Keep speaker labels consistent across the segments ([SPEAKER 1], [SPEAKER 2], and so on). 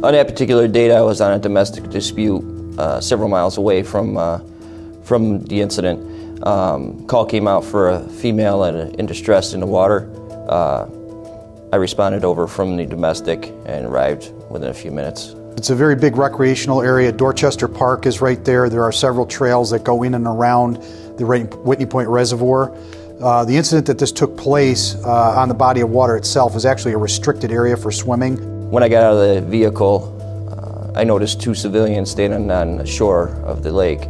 [SPEAKER 1] On that particular date, I was on a domestic dispute several miles away from the incident. Call came out for a female in distress in the water. I responded over from the domestic and arrived within a few minutes.
[SPEAKER 2] It's a very big recreational area. Dorchester Park is right there. There are several trails that go in and around the Whitney Point Reservoir. The incident that this took place on the body of water itself is actually a restricted area for swimming.
[SPEAKER 1] When I got out of the vehicle, I noticed two civilians standing on the shore of the lake.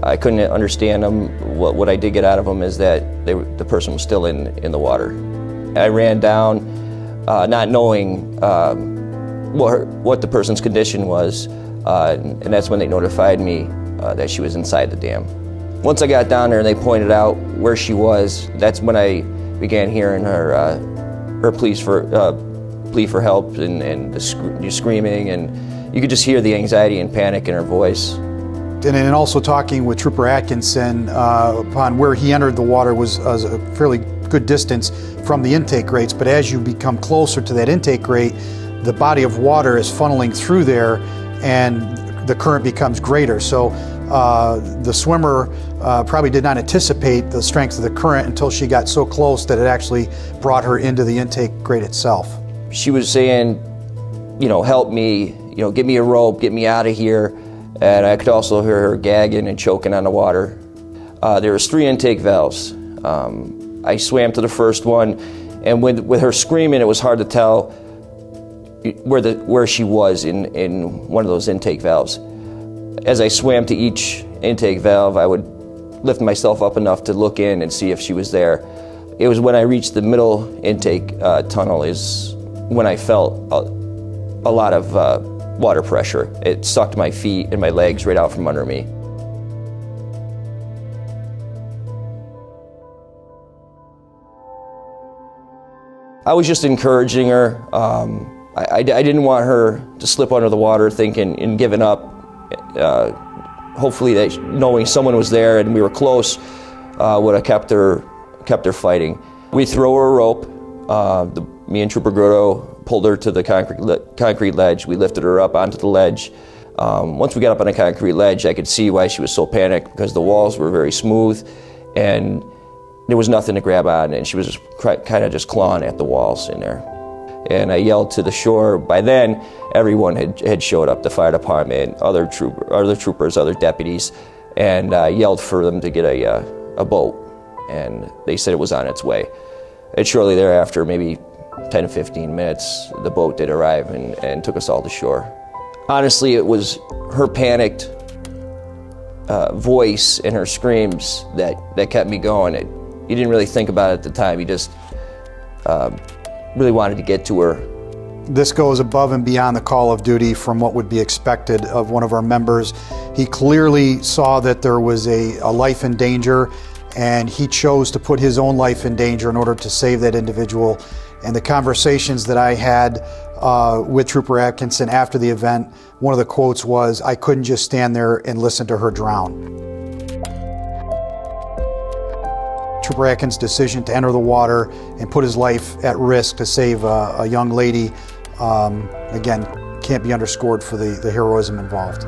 [SPEAKER 1] I couldn't understand them. What I did get out of them is that the person was still in the water. I ran down, not knowing what the person's condition was, and that's when they notified me that she was inside the dam. Once I got down there and they pointed out where she was, that's when I began hearing her plea for help and the screaming, and you could just hear the anxiety and panic in her voice.
[SPEAKER 2] And in also talking with Trooper Atkinson, upon where he entered the water was a fairly good distance from the intake grates, but as you become closer to that intake grate, the body of water is funneling through there and the current becomes greater. So the swimmer probably did not anticipate the strength of the current until she got so close that it actually brought her into the intake grate itself.
[SPEAKER 1] She was saying, help me, get me a rope, get me out of here. And I could also hear her gagging and choking on the water. There was 3 intake valves. I swam to the first one, and with her screaming, it was hard to tell where she was in one of those intake valves. As I swam to each intake valve, I would lift myself up enough to look in and see if she was there. It was when I reached the middle intake tunnel is when I felt a lot of water pressure. It sucked my feet and my legs right out from under me. I was just encouraging her. I didn't want her to slip under the water thinking and giving up. Hopefully that knowing someone was there and we were close would have kept her fighting. We throw her a rope. Me and Trooper Grotto pulled her to the concrete ledge. We lifted her up onto the ledge. Once we got up on the concrete ledge, I could see why she was so panicked, because the walls were very smooth and there was nothing to grab on, and she was just kind of just clawing at the walls in there. And I yelled to the shore. By then, everyone had showed up, the fire department, other troopers, other deputies, and I yelled for them to get a boat, and they said it was on its way. And shortly thereafter, maybe 10 to 15 minutes, the boat did arrive and took us all to shore. Honestly, it was her panicked voice and her screams that kept me going. You didn't really think about it at the time. You just really wanted to get to her.
[SPEAKER 2] This goes above and beyond the call of duty from what would be expected of one of our members. He clearly saw that there was a life in danger, and he chose to put his own life in danger in order to save that individual. And the conversations that I had with Trooper Atkinson after the event, one of the quotes was, "I couldn't just stand there and listen to her drown." Trooper Atkinson's decision to enter the water and put his life at risk to save a young lady, again, can't be underscored for the heroism involved.